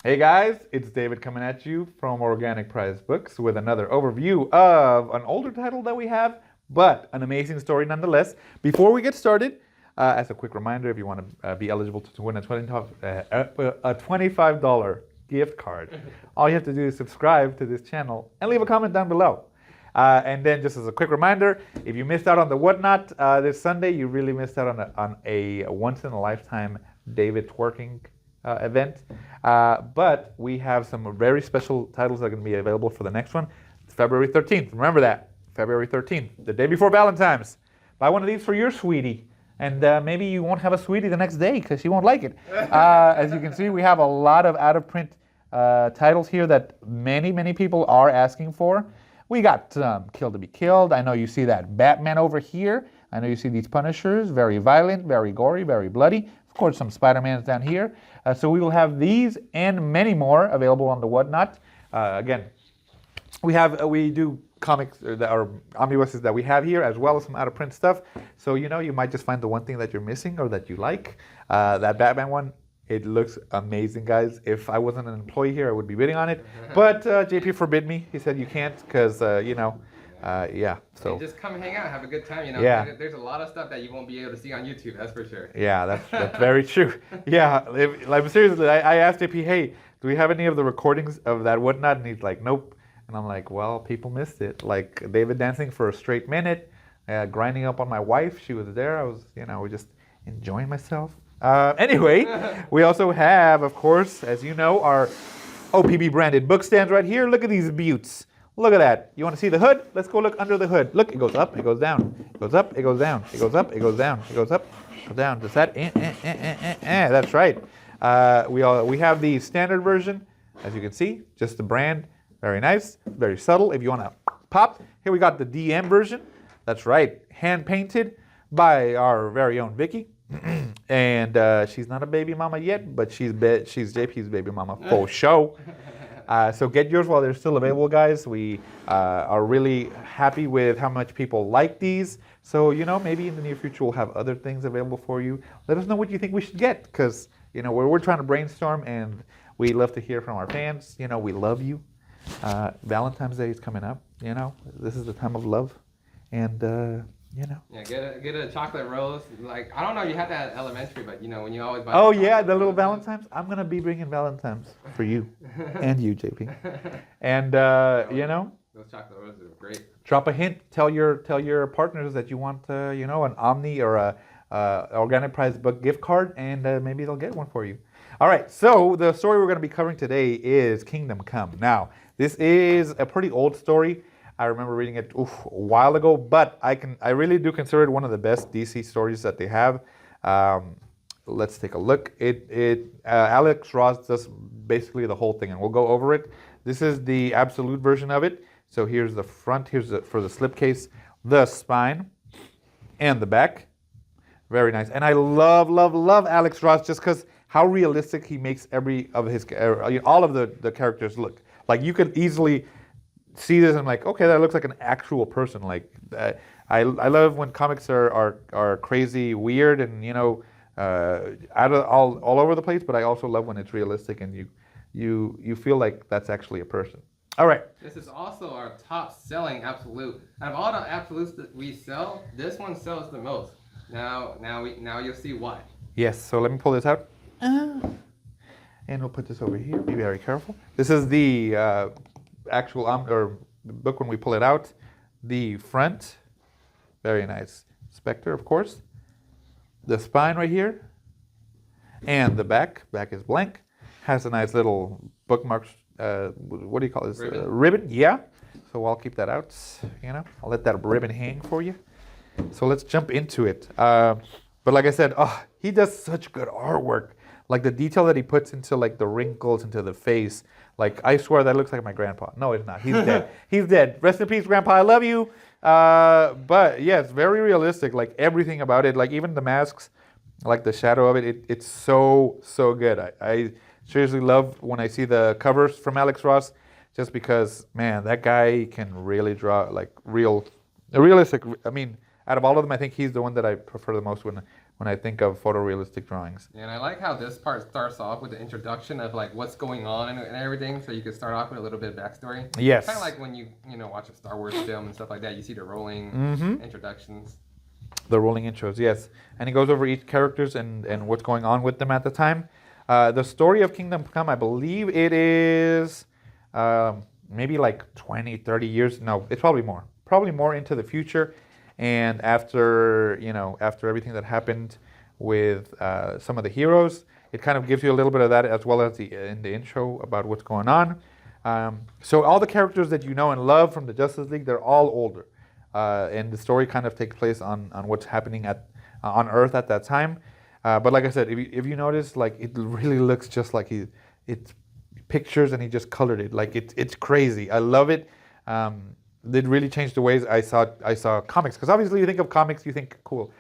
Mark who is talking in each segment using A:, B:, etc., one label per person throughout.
A: Hey guys, it's David coming at you from Organic Prize Books with another overview of an older title that we have, but an amazing story nonetheless. Before we get started, as a quick reminder, if you want to be eligible to win a $25 gift card, all you have to do is subscribe to this channel and leave a comment down below. And then just as a quick reminder, if you missed out on the Whatnot this Sunday, you really missed out on a once-in-a-lifetime David twerking event. But we have some very special titles that are going to be available for the next one. It's February 13th. Remember that. February 13th, the day before Valentine's. Buy one of these for your sweetie. And maybe you won't have a sweetie the next day because she won't like it. As you can see, we have a lot of out-of-print titles here that many people are asking for. We got Kill to be Killed. I know you see that Batman over here. I know you see these Punishers, very violent, very gory, very bloody. Of course, some Spider-Mans down here. So we will have these and many more available on the Whatnot. Again, we do comics or omnibuses that we have here, as well as some out-of-print stuff. So you might just find the one thing that you're missing or that you like. That Batman one, it looks amazing, guys. If I wasn't an employee here, I would be bidding on it. But JP forbid me. He said you can't because yeah. So
B: hey, just come hang out, have a good time.
A: Yeah.
B: There's a lot of stuff that you won't be able to see on YouTube. That's for sure.
A: Yeah, that's very true. Yeah, like seriously, I asked JP, hey, do we have any of the recordings of that Whatnot? And he's like, nope. And I'm like, well, people missed it. Like David dancing for a straight minute, grinding up on my wife. She was there. I was, just enjoying myself. Anyway, we also have, of course, as you know, our OPB branded book stands right here. Look at these buttes. Look at that. You want to see the hood? Let's go look under the hood. Look, it goes up, it goes down. It goes up, it goes down. It goes up, it goes down. It goes up, it goes down. Does that? That's right. We have the standard version, as you can see, just the brand. Very nice, very subtle. If you want to pop, here we got the DM version. That's right, hand painted by our very own Vicky. And she's not a baby mama yet, but she's JP's baby mama for show. So get yours while they're still available, guys. We are really happy with how much people like these. So, maybe in the near future we'll have other things available for you. Let us know what you think we should get, because, we're trying to brainstorm, and we love to hear from our fans. We love you. Valentine's Day is coming up. This is the time of love. And,
B: Yeah, get a chocolate rose. Like, I don't know, you had that at elementary, but when you always buy.
A: Oh yeah, the little Valentines. I'm gonna be bringing Valentines for you and you, JP. And
B: those chocolate roses are great.
A: Drop a hint. Tell your partners that you want an Omni or a Organic Prize Book gift card, and maybe they'll get one for you. All right. So the story we're going to be covering today is Kingdom Come. Now, this is a pretty old story. I remember reading it a while ago, but I really do consider it one of the best DC stories that they have. Let's take a look. Alex Ross does basically the whole thing, and we'll go over it. This is the absolute version of it. So here's the front. Here's for the slipcase, the spine, and the back. Very nice. And I love Alex Ross just because how realistic he makes all of the characters look. Like you could easily see this and I'm like, okay, that looks like an actual person. Like I love when comics are crazy, weird, and out of all over the place. But I also love when it's realistic and you feel like that's actually a person. All right.
B: This is also our top selling absolute. Out of all the absolutes that we sell, this one sells the most. Now you'll see why.
A: Yes. So let me pull this out. And we'll put this over here. Be very careful. This is the actual or the book when we pull it out. The front, very nice. Spectre, of course. The spine right here, and the back. Back is blank. Has a nice little bookmarks. What do you call this? Ribbon. Yeah. So I'll keep that out. I'll let that ribbon hang for you. So let's jump into it. But like I said, he does such good artwork. Like the detail that he puts into like the wrinkles, into the face. Like I swear that looks like my grandpa. No, it's not. He's dead. He's dead. Rest in peace, Grandpa. I love you. But yeah, it's very realistic. Like everything about it. Like even the masks, like the shadow of it. It's so good. I seriously love when I see the covers from Alex Ross, just because man, that guy can really draw like realistic. I mean, out of all of them, I think he's the one that I prefer the most when I think of photorealistic drawings.
B: Yeah, and I like how this part starts off with the introduction of like what's going on and everything, so you can start off with a little bit of backstory.
A: Yes.
B: Kind of like when you watch a Star Wars film and stuff like that, you see the rolling introductions.
A: The rolling intros, yes. And he goes over each characters and what's going on with them at the time. The story of Kingdom Come, I believe it is maybe like 20, 30 years. No, it's probably more. Probably more into the future. And after everything that happened with some of the heroes, it kind of gives you a little bit of that as well as in the intro about what's going on. So all the characters that you know and love from the Justice League, they're all older. And the story kind of takes place on what's happening on Earth at that time. But like I said, if you notice, like it really looks just like it's pictures and he just colored it. Like it's crazy. I love it. It really changed the ways I saw comics, because obviously you think of comics, you think cool,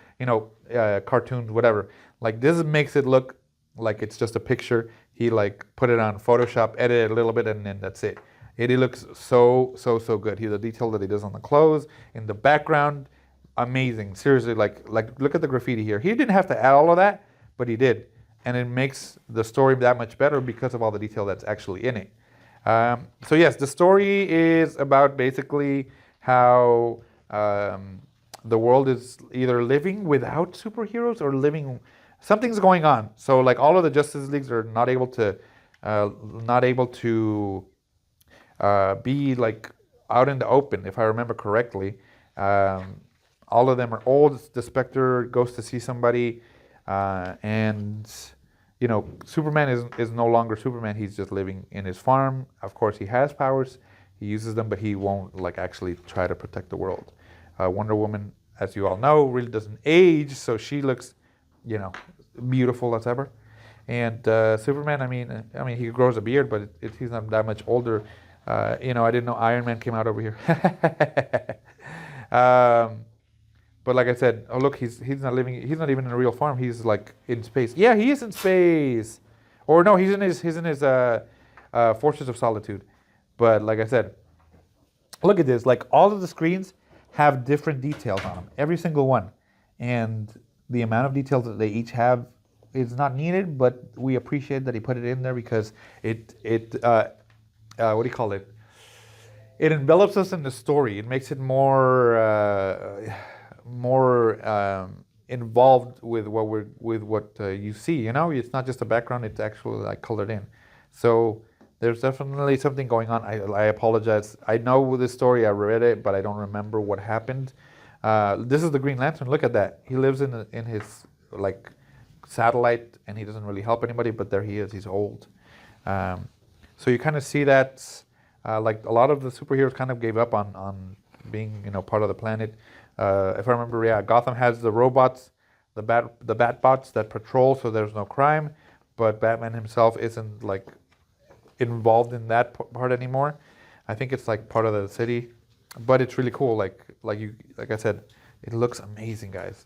A: cartoons, whatever. Like this makes it look like it's just a picture. He like put it on Photoshop, edited it a little bit, and then that's it. He looks so good. The detail that he does on the clothes, in the background, amazing. Seriously, like look at the graffiti here. He didn't have to add all of that, but he did, and it makes the story that much better because of all the detail that's actually in it. So yes, the story is about basically how the world is either living without superheroes or something's going on. So like all of the Justice Leagues are not able to be like out in the open, if I remember correctly. All of them are old. The Spectre goes to see somebody, and Superman is no longer Superman. He's just living in his farm. Of course, he has powers. He uses them, but he won't like actually try to protect the world. Wonder Woman, as you all know, really doesn't age, so she looks, beautiful as ever. And Superman, I mean, he grows a beard, but he's not that much older. I didn't know Iron Man came out over here. But like I said, oh look, he's not living. He's not even in a real farm. He's like in space. Yeah, he is in space, or no, he's in his Fortress of Solitude. But like I said, look at this. Like all of the screens have different details on them, every single one, and the amount of details that they each have is not needed, but we appreciate that he put it in there because it what do you call it? It envelops us in the story. It makes it more involved with what you see. It's not just a background; it's actually like colored in. So there's definitely something going on. I apologize. I know this story. I read it, but I don't remember what happened. This is the Green Lantern. Look at that. He lives in his like satellite, and he doesn't really help anybody. But there he is. He's old. So you kind of see that. Like a lot of the superheroes kind of gave up on being part of the planet. If I remember, yeah, Gotham has the robots, the Batbots that patrol, so there's no crime. But Batman himself isn't like involved in that part anymore. I think it's like part of the city, but it's really cool. Like I said, it looks amazing, guys.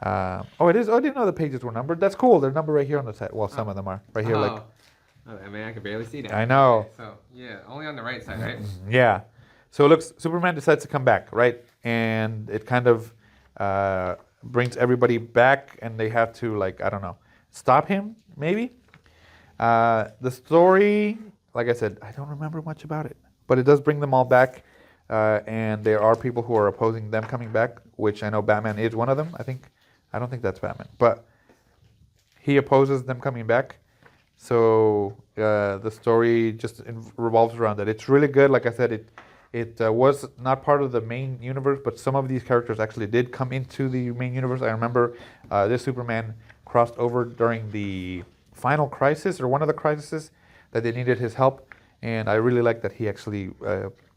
A: It is. Oh, I didn't know the pages were numbered. That's cool. They're numbered right here on the side. Well, some of them are right here. Like.
B: Oh, man, I can barely see that.
A: I know.
B: Okay, so yeah, only on the right side, right?
A: Yeah. So it looks. Superman decides to come back, right? And it kind of brings everybody back, and they have to stop him, maybe. The story, like I said, I don't remember much about it, but it does bring them all back, and there are people who are opposing them coming back, which I know Batman is one of them. I don't think that's Batman, but he opposes them coming back. So the story just revolves around that. It's really good. Like I said, it was not part of the main universe, but some of these characters actually did come into the main universe. I remember this Superman crossed over during the final crisis, or one of the crises that they needed his help, and I really like that he actually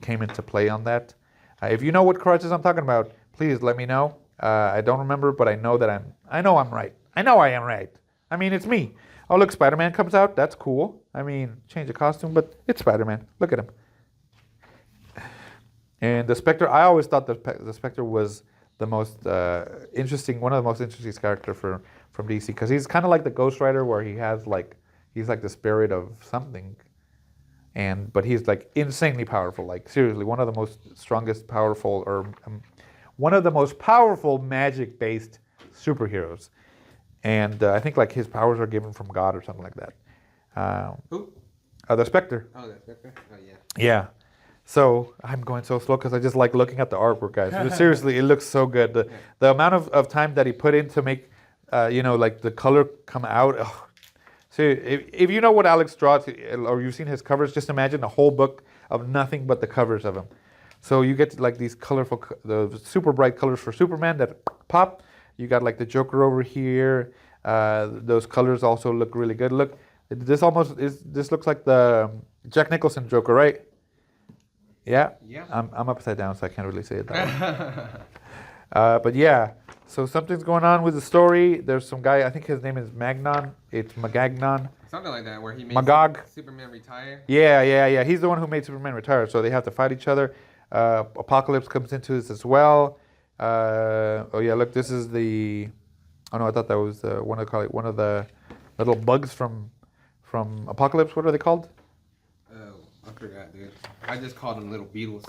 A: came into play on that. If you know what crisis I'm talking about, please let me know. I don't remember, but I know I'm right. I know I am right. I mean, it's me. Oh, look, Spider-Man comes out. That's cool. I mean, change the costume, but it's Spider-Man. Look at him. And the Spectre, I always thought the Spectre was the most interesting, one of the most interesting characters from DC, because he's kind of like the Ghost Rider, where he's like the spirit of something, but he's like insanely powerful. Like seriously, one of the most strongest, powerful, or one of the most powerful magic-based superheroes. and I think like his powers are given from God or something like that.
B: Who?
A: The Spectre.
B: Oh, that's Spectre. Oh yeah.
A: Yeah. So I'm going so slow because I just like looking at the artwork, guys. But seriously, it looks so good. The amount of time that he put in to make, like the color come out. Oh. So if you know what Alex draws or you've seen his covers, just imagine a whole book of nothing but the covers of him. So you get like these colorful, the super bright colors for Superman that pop. You got like the Joker over here. Those colors also look really good. Look, this looks like the Jack Nicholson Joker, right? Yeah.
B: Yeah.
A: I'm upside down, so I can't really say it that way. But yeah, so something's going on with the story. There's some guy, I think his name is Magnon. It's Magagnon.
B: Something like that, where he made
A: Magog.
B: Superman retire.
A: Yeah. He's the one who made Superman retire, so they have to fight each other. Apocalypse comes into this as well. Oh yeah, look, this is the. Oh no, I thought that was one of the little bugs from Apocalypse. What are they called?
B: Oh, I forgot, dude. I just called them little beetles.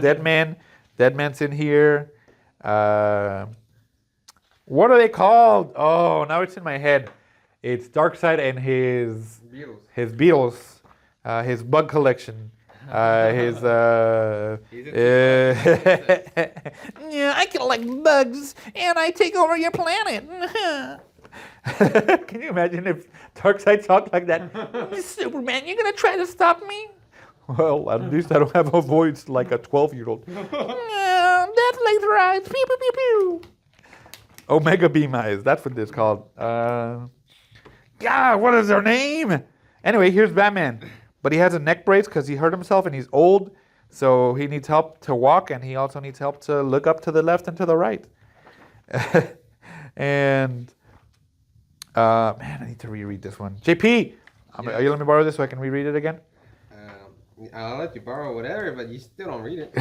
A: Deadman's in here. What are they called? Oh, now it's in my head. It's Darkseid and his beetles, his bug collection. Yeah, I collect bugs and I take over your planet. Can you imagine if Darkseid talked like that? Superman, you're gonna try to stop me? Well, at least I don't have a voice like a 12-year-old. That's laser eyes. Pew, pew, pew, pew. Omega Beam Eyes. That's what this is called. God, what is their name? Anyway, here's Batman. But he has a neck brace because he hurt himself and he's old. So he needs help to walk, and he also needs help to look up to the left and to the right. And, man, I need to reread this one. JP, are you letting me borrow this so I can reread it again?
B: I'll let you borrow whatever, but you still don't read it.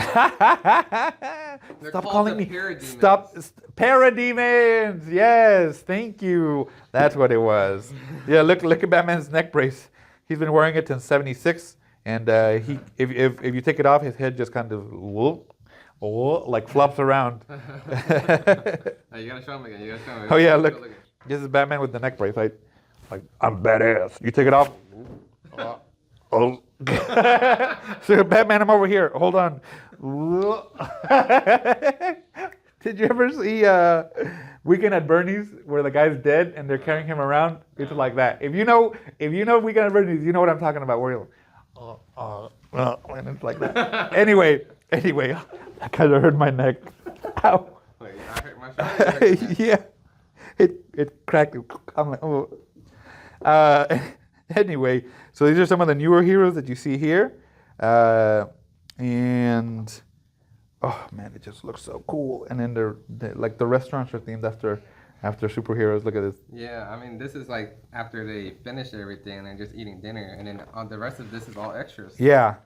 A: Stop calling me. Stop. Parademons. Yes, thank you. That's what it was. Yeah, look at Batman's neck brace. He's been wearing it since '76, and if you take it off, his head just kind of like flops around.
B: You gotta show him again.
A: Oh yeah, look. This is Batman with the neck brace. Like I'm badass. You take it off. Oh. So Batman, I'm over here. Hold on. Did you ever see Weekend at Bernie's where the guy's dead and they're carrying him around? It's like that. If you know Weekend at Bernie's, you know what I'm talking about. Where you're and it's like that. Anyway, that kind of hurt my neck. Ow.
B: Wait, I hurt my shoulder.
A: Yeah, it cracked. I'm like, oh. Anyway, so these are some of the newer heroes that you see here, and oh man, it just looks so cool. And then they're like the restaurants are themed after superheroes. Look at this.
B: Yeah, I mean, this is like after they finish everything and they're just eating dinner, and then the rest of this is all extras.
A: Yeah.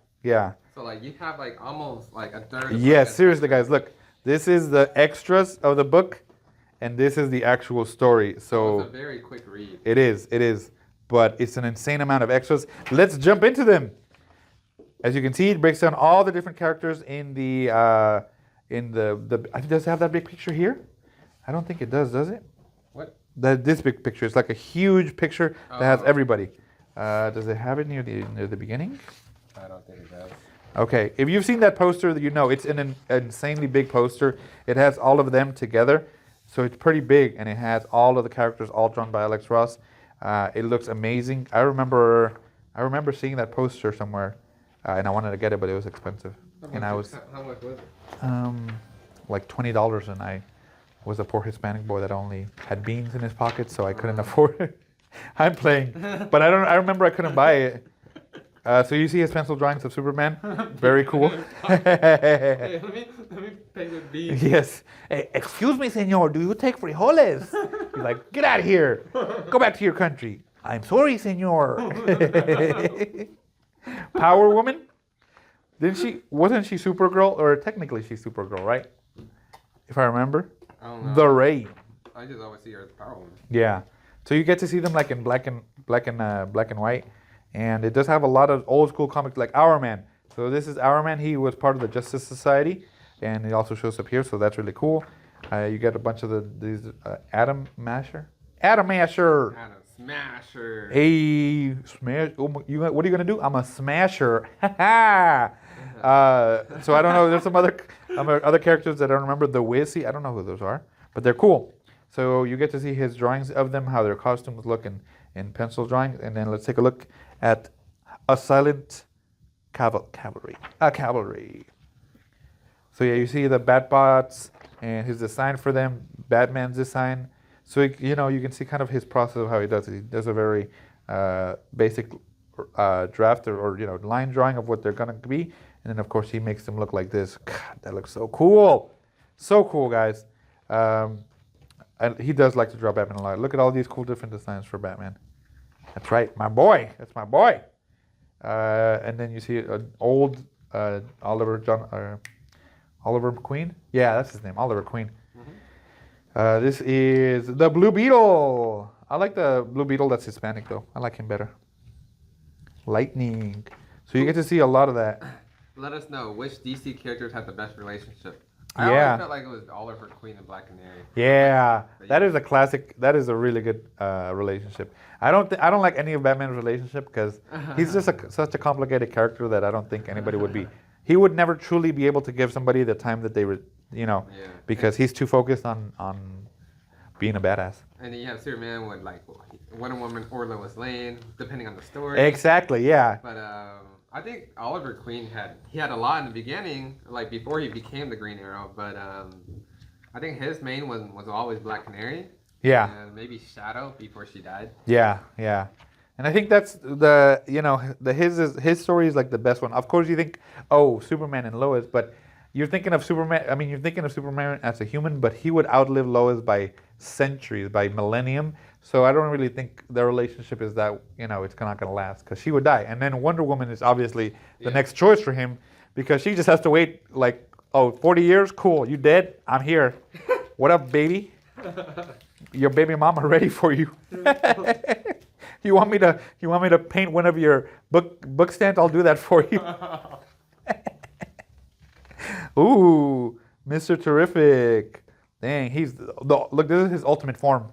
B: So like you have like almost like a third.
A: Yes, seriously, guys, look. This is the extras of the book, and this is the actual story. So
B: it's a very quick read.
A: It is. But it's an insane amount of extras. Let's jump into them. As you can see, it breaks down all the different characters in the does it have that big picture here? I don't think it does it?
B: What?
A: This big picture. It's like a huge picture that has everybody. Does it have it near the beginning?
B: I don't think it does.
A: Okay, if you've seen that poster, you know it's an insanely big poster. It has all of them together, so it's pretty big, and it has all of the characters all drawn by Alex Ross. It looks amazing. I remember seeing that poster somewhere, and I wanted to get it, but it was expensive.
B: How much was it?
A: Like $20, and I was a poor Hispanic boy that only had beans in his pocket, so I couldn't afford it. I'm playing, but I remember I couldn't buy it. So you see his pencil drawings of Superman, very cool.
B: Hey, let me pay with beans.
A: Yes. Hey, excuse me, senor, do you take frijoles? He's like, get out of here. Go back to your country. I'm sorry, senor. Power Woman? Wasn't she Supergirl? Or technically she's Supergirl, right? If I remember.
B: I don't know.
A: The Ray.
B: I just always see her as Power Woman.
A: Yeah. So you get to see them like in black and white. And it does have a lot of old school comics like Our Man. So this is Our Man. He was part of the Justice Society. And it also shows up here, so that's really cool. You get a bunch of these Atom Masher. Atom Masher.
B: Adam Smasher.
A: Hey, smash! Oh, what are you gonna do? I'm a smasher. So I don't know. There's some other characters that I don't remember. The Wizzy. I don't know who those are, but they're cool. So you get to see his drawings of them, how their costumes look in pencil drawings, and then let's take a look at a silent cavalry. So yeah, you see the Batbots and his design for them, Batman's design. So you can see kind of his process of how he does it. He does a very basic draft or line drawing of what they're gonna be, and then of course he makes them look like this. God, that looks so cool, guys. And he does like to draw Batman a lot. Look at all these cool different designs for Batman. That's right, my boy. That's my boy. And then you see an old Oliver Queen. Yeah, that's his name, Oliver Queen. This is the Blue Beetle. I like the Blue Beetle that's Hispanic though. I like him better. Lightning. So you get to see a lot of that.
B: Let us know which DC characters have the best relationship.
A: Yeah.
B: I always felt like it was Oliver Queen and Black Canary.
A: Yeah, that is a classic. That is a really good relationship. I don't like any of Batman's relationship because he's just such a complicated character that I don't think anybody would be. He would never truly be able to give somebody the time that they would, because he's too focused on being a badass.
B: And then you have Superman with like Wonder Woman or Lois Lane, depending on the story.
A: Exactly. Yeah.
B: But I think Oliver Queen had a lot in the beginning, like before he became the Green Arrow. But I think his main was always Black Canary.
A: Yeah.
B: And maybe Shadow before she died.
A: Yeah. Yeah. And I think that's his story is like the best one. Of course, you think, oh, Superman and Lois, but you're thinking of Superman. I mean, you're thinking of Superman as a human, but he would outlive Lois by centuries, by millennium. So I don't really think their relationship is that it's not going to last because she would die. And then Wonder Woman is obviously the next choice for him because she just has to wait 40 years. Cool, you dead? I'm here. What up, baby? Your baby mama ready for you. You want me to paint one of your book stands? I'll do that for you. Ooh, Mr. Terrific. Dang, look, this is his ultimate form.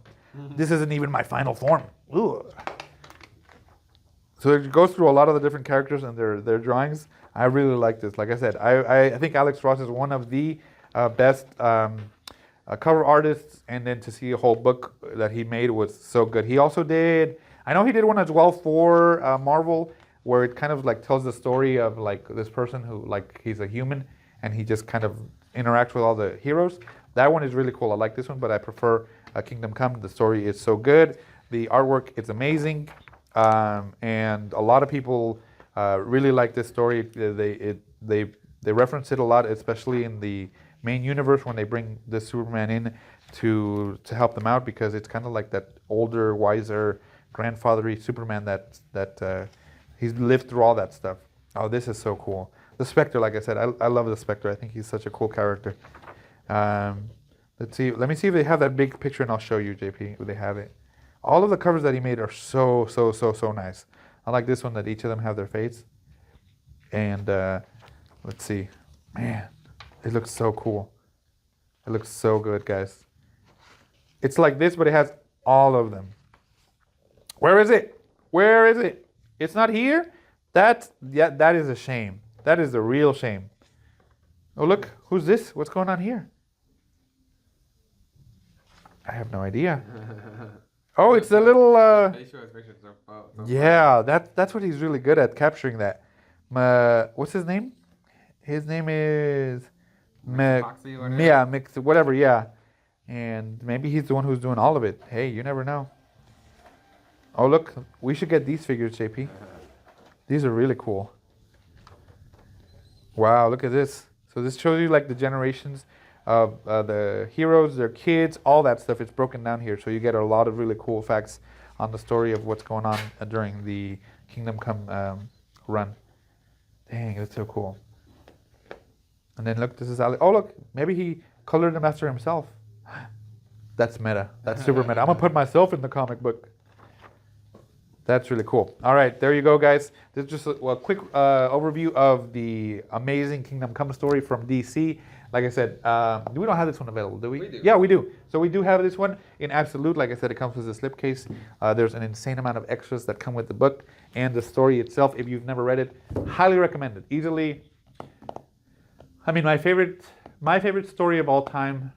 A: This isn't even my final form. Ooh. So it goes through a lot of the different characters and their drawings. I really like this. Like I said, I think Alex Ross is one of the best cover artists, and then to see a whole book that he made was so good. He also I know he did one as well for Marvel, where it kind of tells the story of this person who he's a human and he just kind of interacts with all the heroes. That one is really cool. I like this one, but I prefer Kingdom Come. The story is so good. The artwork is amazing, and a lot of people really like this story. They reference it a lot, especially in the main universe when they bring the Superman in to help them out, because it's kind of like that older, wiser, grandfathery Superman that he's lived through all that stuff. Oh, this is so cool. The Spectre, like I said, I love the Spectre. I think he's such a cool character. Let's see. Let me see if they have that big picture, and I'll show you, JP. They have it. All of the covers that he made are so nice. I like this one that each of them have their face. And let's see. Man, it looks so cool. It looks so good, guys. It's like this, but it has all of them. Where is it? Where is it? It's not here? That is a shame. That is a real shame. Oh, look. Who's this? What's going on here? I have no idea. Oh, it's a little... Yeah, that's what he's really good at, capturing that. What's his name? His name is... whatever, yeah. And maybe he's the one who's doing all of it. Hey, you never know. Oh, look. We should get these figures, JP. These are really cool. Wow, look at this. So this shows you the generations of the heroes, their kids, all that stuff. It's broken down here, so you get a lot of really cool facts on the story of what's going on during the Kingdom Come run. Dang, that's so cool. And then look, this is Ali. Oh, look, maybe he colored them after himself. That's meta. That's super meta. I'm gonna put myself in the comic book. That's really cool. All right, there you go, guys. This is just a quick overview of the Amazing Kingdom Come story from DC. Like I said, we don't have this one available, do we?
B: We do.
A: Yeah, we do. So we do have this one in absolute. Like I said, it comes with a slipcase. There's an insane amount of extras that come with the book and the story itself. If you've never read it, highly recommend it. Easily, I mean, my favorite story of all time.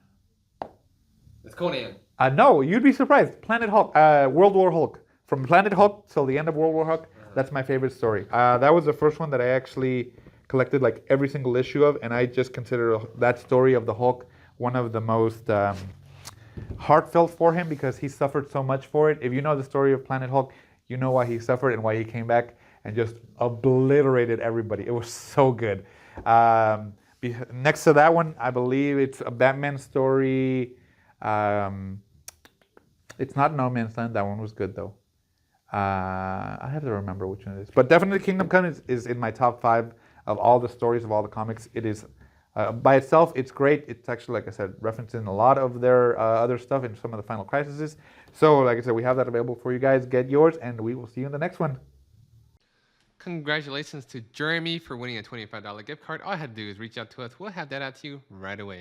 B: It's Conan.
A: No, you'd be surprised. Planet Hulk, World War Hulk. From Planet Hulk till the end of World War Hulk, that's my favorite story. That was the first one that I actually collected like every single issue of, and I just consider that story of the Hulk one of the most heartfelt for him because he suffered so much for it. If you know the story of Planet Hulk, you know why he suffered and why he came back and just obliterated everybody. It was so good. Next to that one, I believe it's a Batman story. It's not No Man's Land. That one was good though. I have to remember which one it is. But definitely Kingdom Come is in my top 5 of all the stories of all the comics. It is, by itself, it's great. It's actually, like I said, referencing a lot of their other stuff in some of the Final Crises. So, like I said, we have that available for you guys. Get yours, and we will see you in the next one.
B: Congratulations to Jeremy for winning a $25 gift card. All I had to do is reach out to us. We'll have that out to you right away.